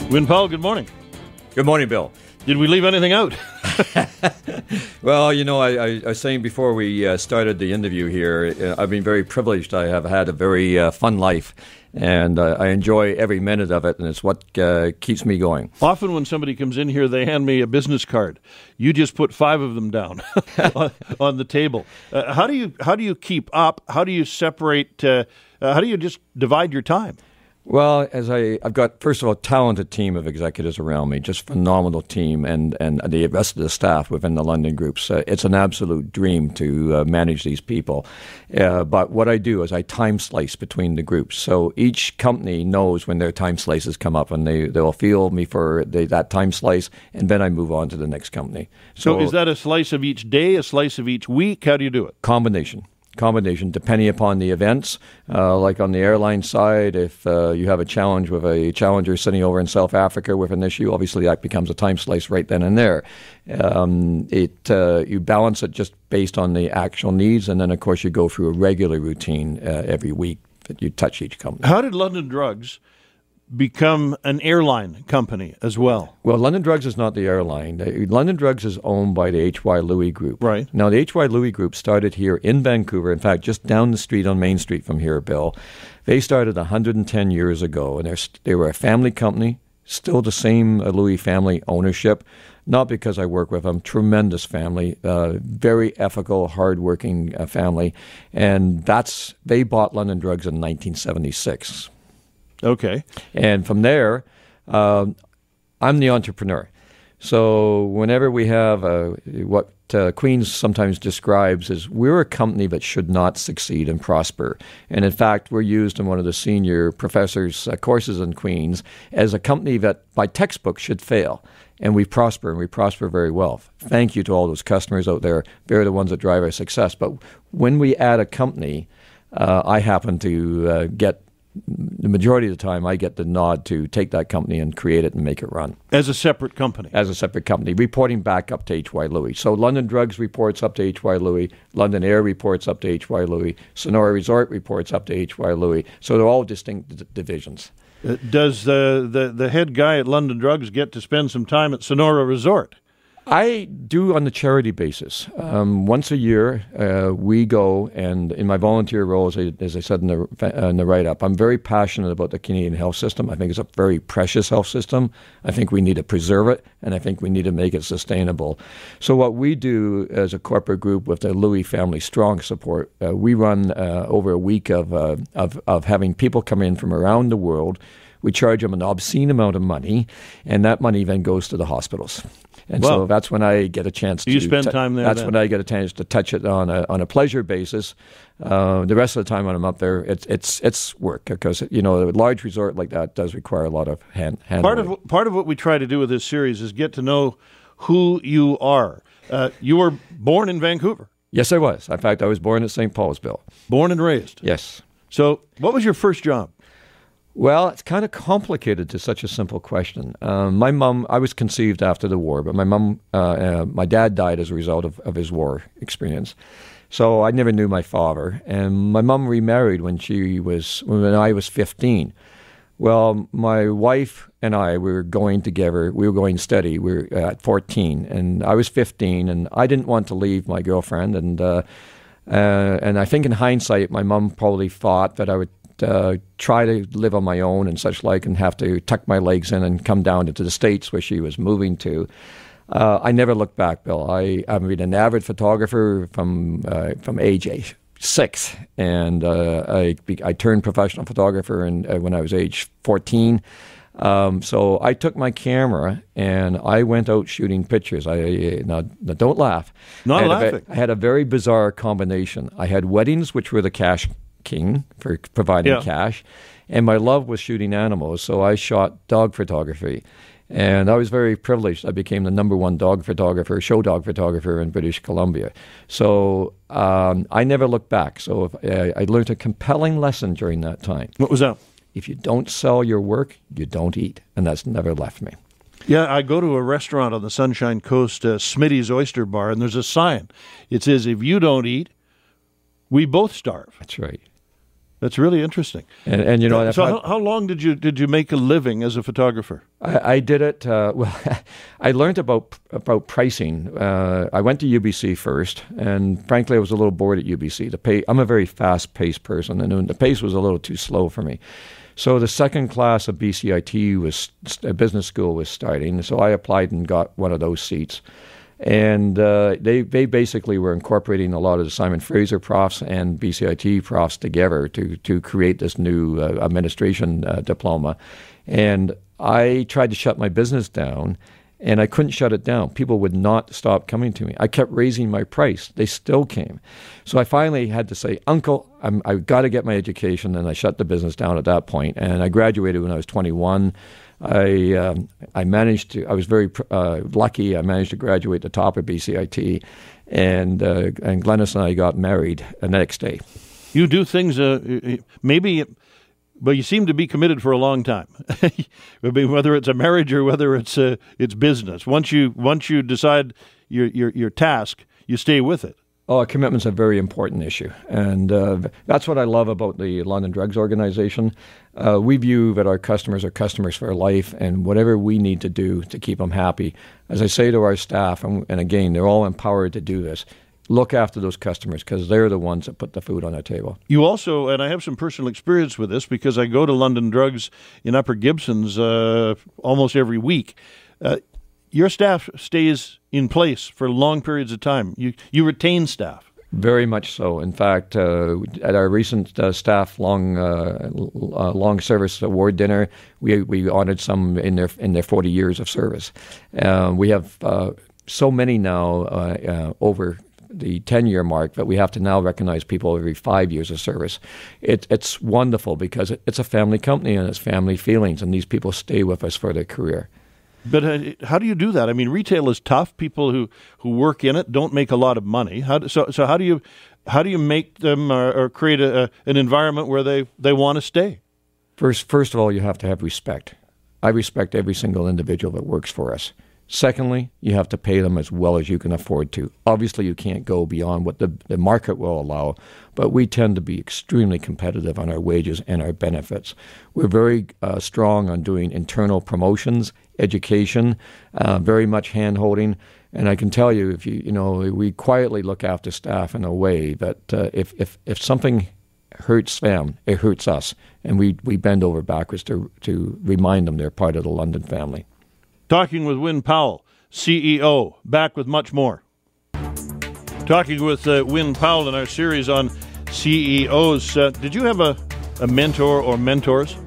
Wynne Powell, good morning. Good morning, Bill. Did we leave anything out? Well, you know, I was saying before we started the interview here, I've been very privileged. I have had a very fun life, and I enjoy every minute of it, and it's what keeps me going. Often when somebody comes in here, they hand me a business card. You just put 5 of them down on the table. How do you keep up? How do you separate? How do you just divide your time? Well, I've got, first of all, a talented team of executives around me, just phenomenal team, and the rest of the staff within the London groups. It's an absolute dream to manage these people. But what I do is I time slice between the groups. So each company knows when their time slices come up, and they'll feel me for that time slice, and then I move on to the next company. So is that a slice of each day, a slice of each week? How do you do it? Combination, depending upon the events. Like on the airline side, if you have a challenge with a challenger sitting over in South Africa with an issue, obviously that becomes a time slice right then and there. You balance it just based on the actual needs, and then of course you go through a regular routine every week that you touch each company. How did London Drugs become an airline company as well? Well, London Drugs is not the airline. London Drugs is owned by the H.Y. Louis Group. Right. Now, the H.Y. Louis Group started here in Vancouver, in fact, just down the street on Main Street from here, Bill. They started 110 years ago, and they were a family company, still the same Louis family ownership, not because I work with them, tremendous family, very ethical, hardworking family, and they bought London Drugs in 1976. Okay. And from there, I'm the entrepreneur. So whenever we have what Queens sometimes describes as we're a company that should not succeed and prosper. And in fact, we're used in one of the senior professors' courses in Queens as a company that by textbook should fail. And we prosper, and we prosper very well. Thank you to all those customers out there. They're the ones that drive our success. But when we add a company, I happen to get the majority of the time, I get the nod to take that company and create it and make it run. As a separate company? As a separate company, reporting back up to H.Y. Louis. So London Drugs reports up to H.Y. Louis, London Air reports up to H.Y. Louis, Sonora Resort reports up to H.Y. Louis. So they're all distinct divisions. Does the head guy at London Drugs get to spend some time at Sonora Resort? I do on the charity basis. Once a year, we go, and in my volunteer role, as I said in the write-up, I'm very passionate about the Canadian health system. I think it's a very precious health system. I think we need to preserve it, and I think we need to make it sustainable. So what we do as a corporate group with the Louis family strong support, we run over a week of having people come in from around the world. We charge them an obscene amount of money, and that money then goes to the hospitals. And so that's when I get a chance to spend time there. That's when I get a chance to touch it on a pleasure basis. The rest of the time when I'm up there, it's work because a large resort like that does require a lot of hand. Part of what we try to do with this series is get to know who you are. You were born in Vancouver. Yes, I was. In fact, I was born at St. Paul's, Bill. Born and raised. Yes. So, what was your first job? Well, it's kind of complicated to such a simple question. My mom, I was conceived after the war, but my dad died as a result of his war experience. So I never knew my father. And my mom remarried when I was 15. Well, my wife and I, we were going together. We were going steady. We were at 14, and I was 15, and I didn't want to leave my girlfriend. And I think in hindsight, my mom probably thought that I would try to live on my own and such like, and have to tuck my legs in and come down into the States where she was moving to. I never looked back, Bill. I've been an avid photographer from age 6, and I turned professional photographer when I was age 14. So I took my camera and I went out shooting pictures. Now don't laugh. Not laughing. I had a very bizarre combination. I had weddings, which were the cash king for providing cash, and my love was shooting animals, so I shot dog photography, and I was very privileged. I became the #1 show dog photographer in British Columbia. So I never looked back. So I learned a compelling lesson during that time. What was that? If you don't sell your work, you don't eat, and that's never left me. Yeah, I go to a restaurant on the Sunshine Coast, Smitty's Oyster Bar, and there's a sign. It says, if you don't eat, we both starve. That's right. That's really interesting. And you know, so how long did you make a living as a photographer? I did it. Well, I learned about pricing. I went to UBC first, and frankly, I was a little bored at UBC. I'm a very fast-paced person, and the pace was a little too slow for me. So the second class of BCIT business school was starting. So I applied and got one of those seats. And they basically were incorporating a lot of the Simon Fraser profs and BCIT profs together to create this new administration diploma. And I tried to shut my business down, and I couldn't shut it down. People would not stop coming to me. I kept raising my price. They still came. So I finally had to say, Uncle, I've got to get my education, and I shut the business down at that point. And I graduated when I was 21. I managed to. I was very lucky. I managed to graduate the top of BCIT, and Glennis and I got married the next day. You do things maybe, but you seem to be committed for a long time. Whether it's a marriage or whether it's business. Once you decide your task, you stay with it. Oh, commitment's a very important issue, and that's what I love about the London Drugs Organization. We view that our customers are customers for life, and whatever we need to do to keep them happy. As I say to our staff, and again, they're all empowered to do this, look after those customers because they're the ones that put the food on our table. You also, and I have some personal experience with this because I go to London Drugs in Upper Gibsons almost every week. Your staff stays in place for long periods of time. You retain staff. Very much so. In fact, at our recent staff long service award dinner, we honored some in their 40 years of service. We have so many now over the 10-year mark that we have to now recognize people every 5 years of service. It's wonderful because it's a family company and it's family feelings, and these people stay with us for their career. But how do you do that? I mean, retail is tough. People who work in it don't make a lot of money. So how do you make them or create an environment where they want to stay? First of all, you have to have respect. I respect every single individual that works for us. Secondly, you have to pay them as well as you can afford to. Obviously, you can't go beyond what the market will allow, but we tend to be extremely competitive on our wages and our benefits. We're very strong on doing internal promotions, education, very much hand-holding. And I can tell you, we quietly look after staff in a way that if something hurts them, it hurts us. And we bend over backwards to remind them they're part of the London family. Talking with Wynne Powell, CEO. Back with much more. Talking with Wynne Powell in our series on CEOs. Did you have a mentor or mentors?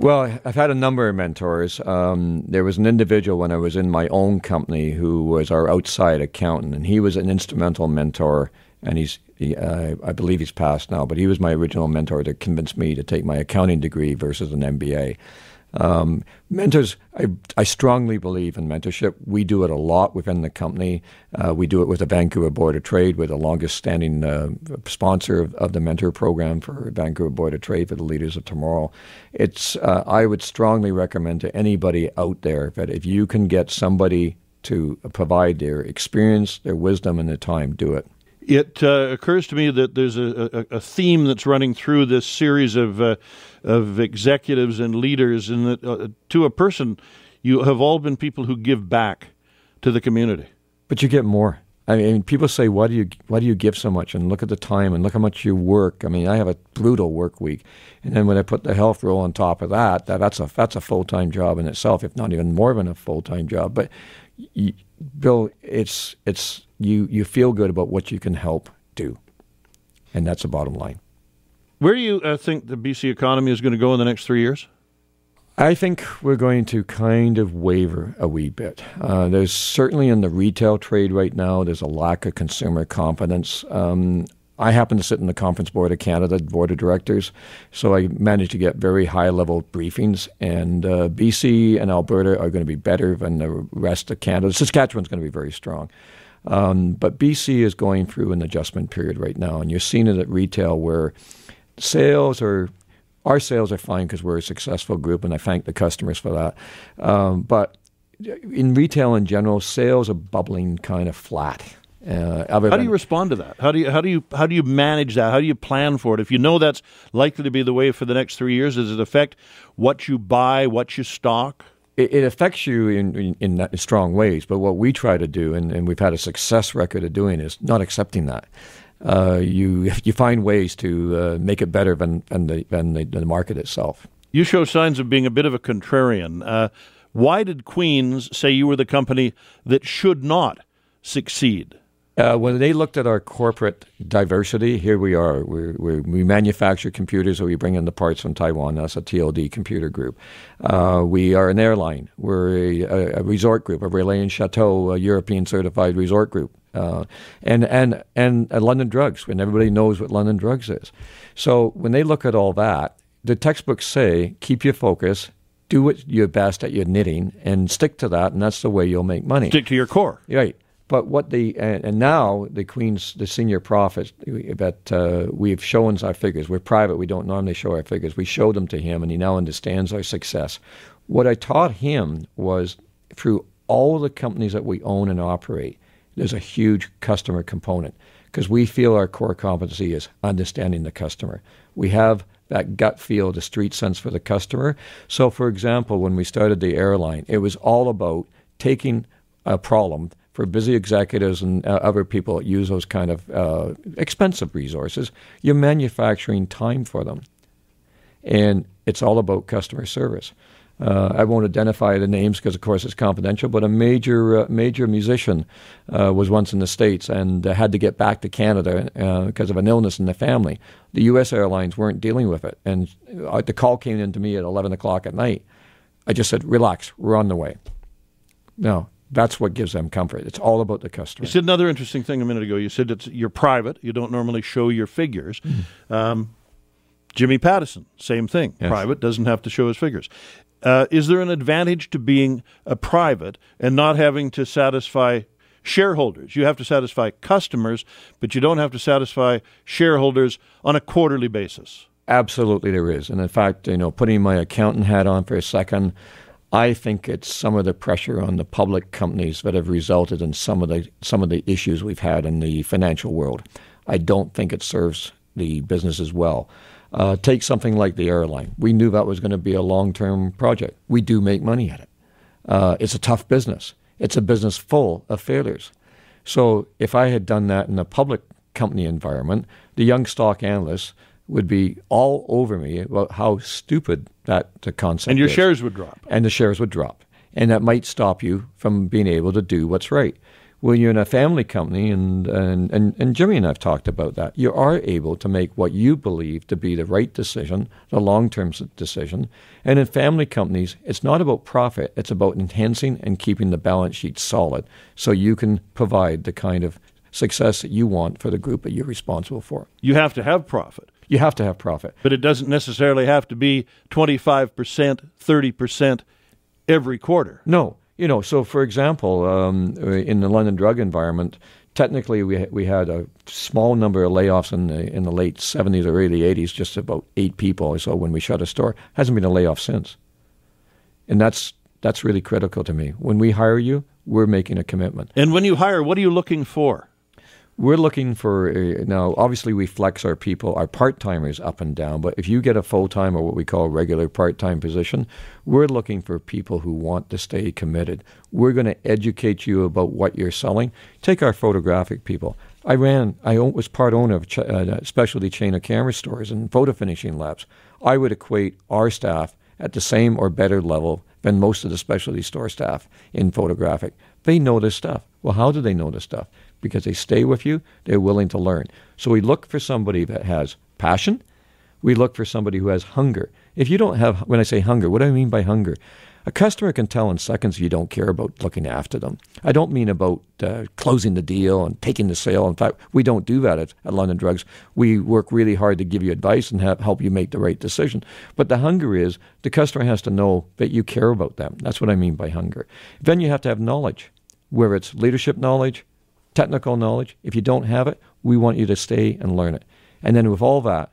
Well, I've had a number of mentors. There was an individual when I was in my own company who was our outside accountant, and he was an instrumental mentor, and I believe he's passed now, but he was my original mentor to convince me to take my accounting degree versus an MBA. Mentors, I strongly believe in mentorship. We do it a lot within the company. We do it with the Vancouver Board of Trade. We're the longest standing sponsor of the mentor program for Vancouver Board of Trade for the Leaders of Tomorrow. I would strongly recommend to anybody out there that if you can get somebody to provide their experience, their wisdom, and their time, do it. It occurs to me that there's a theme that's running through this series of executives and leaders, and that to a person, you have all been people who give back to the community. But you get more. I mean, people say, why do you give so much? And look at the time, and look how much you work. I mean, I have a brutal work week, and then when I put the health role on top of that's a full-time job in itself, if not even more than a full-time job. But Bill, you feel good about what you can help do, and that's the bottom line. Where do you think the BC economy is going to go in the next 3 years? I think we're going to kind of waver a wee bit. There's certainly in the retail trade right now, there's a lack of consumer confidence. I happen to sit in the Conference Board of Canada Board of Directors, so I managed to get very high-level briefings, and BC and Alberta are going to be better than the rest of Canada. Saskatchewan's going to be very strong. But BC is going through an adjustment period right now, and you're seeing it at retail where our sales are fine because we're a successful group, and I thank the customers for that. But in retail in general, sales are bubbling kind of flat. How do you respond to that? How do you manage that? How do you plan for it? If you know that's likely to be the way for the next 3 years, does it affect what you buy, what you stock? It affects you in strong ways, but what we try to do, and we've had a success record of doing, is not accepting that. You find ways to make it better than the market itself. You show signs of being a bit of a contrarian. Why did Queen's say you were the company that should not succeed? When they looked at our corporate diversity, here we are. We manufacture computers, or we bring in the parts from Taiwan. That's a TLD computer group. We are an airline. We're a resort group, a Relais and Chateau, a European certified resort group, and London Drugs, when everybody knows what London Drugs is. So when they look at all that, the textbooks say, keep your focus, do what you're best at your knitting, and stick to that, and that's the way you'll make money. Stick to your core. Right. But and now the senior prophet that we've shown our figures. We're private. We don't normally show our figures. We showed them to him, and he now understands our success. What I taught him was, through all the companies that we own and operate, there's a huge customer component, because we feel our core competency is understanding the customer. We have that gut feel, the street sense for the customer. So, for example, when we started the airline, it was all about taking a problem for busy executives and other people that use those kind of expensive resources. You're manufacturing time for them. And it's all about customer service. I won't identify the names because, of course, it's confidential, but a major musician was once in the States and had to get back to Canada because of an illness in the family. The U.S. airlines weren't dealing with it. And the call came in to me at 11 o'clock at night. I just said, relax, we're on the way. No. That's what gives them comfort. It's all about the customer. You said another interesting thing a minute ago. You said you're private. You don't normally show your figures. Mm-hmm. Jimmy Pattison, same thing. Yes. Private, doesn't have to show his figures. Is there an advantage to being a private and not having to satisfy shareholders? You have to satisfy customers, but you don't have to satisfy shareholders on a quarterly basis. Absolutely there is. And in fact, putting my accountant hat on for a second, I think it's some of the pressure on the public companies that have resulted in some of the issues we've had in the financial world. I don't think it serves the business as well. Take something like the airline. We knew that was going to be a long-term project. We do make money at it. It's a tough business. It's a business full of failures. So if I had done that in a public company environment, the young stock analysts would be all over me about how stupid that concept is. And your shares would drop. And the shares would drop. And that might stop you from being able to do what's right. When you're in a family company, and Jimmy and I have talked about that, you are able to make what you believe to be the right decision, the long-term decision. And in family companies, it's not about profit. It's about enhancing and keeping the balance sheet solid so you can provide the kind of success that you want for the group that you're responsible for. You have to have profit. You have to have profit. But it doesn't necessarily have to be 25%, 30% every quarter. No. So for example, in the London drug environment, technically we had a small number of layoffs in the late 70s or early 80s, just about 8 people or so when we shut a store. Hasn't been a layoff since. And that's really critical to me. When we hire you, we're making a commitment. And when you hire, what are you looking for? We're looking for, now obviously we flex our people, our part-timers up and down, but if you get a full-time or what we call regular part-time position, we're looking for people who want to stay committed. We're going to educate you about what you're selling. Take our photographic people. I was part owner of a specialty chain of camera stores and photo finishing labs. I would equate our staff at the same or better level than most of the specialty store staff in photographic. They know this stuff. Well, how do they know this stuff? Because they stay with you, they're willing to learn. So we look for somebody that has passion. We look for somebody who has hunger. If you don't have, when I say hunger, what do I mean by hunger? A customer can tell in seconds you don't care about looking after them. I don't mean about closing the deal and taking the sale. In fact, we don't do that at London Drugs. We work really hard to give you advice and help you make the right decision. But the hunger is the customer has to know that you care about them. That's what I mean by hunger. Then you have to have knowledge, where it's leadership knowledge, technical knowledge. If you don't have it, we want you to stay and learn it. And then with all that,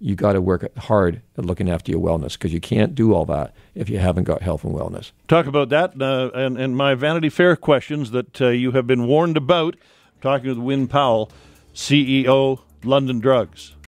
you got to work hard at looking after your wellness, because you can't do all that if you haven't got health and wellness. Talk about that and my Vanity Fair questions that you have been warned about talking with Wynne Powell, CEO, London Drugs.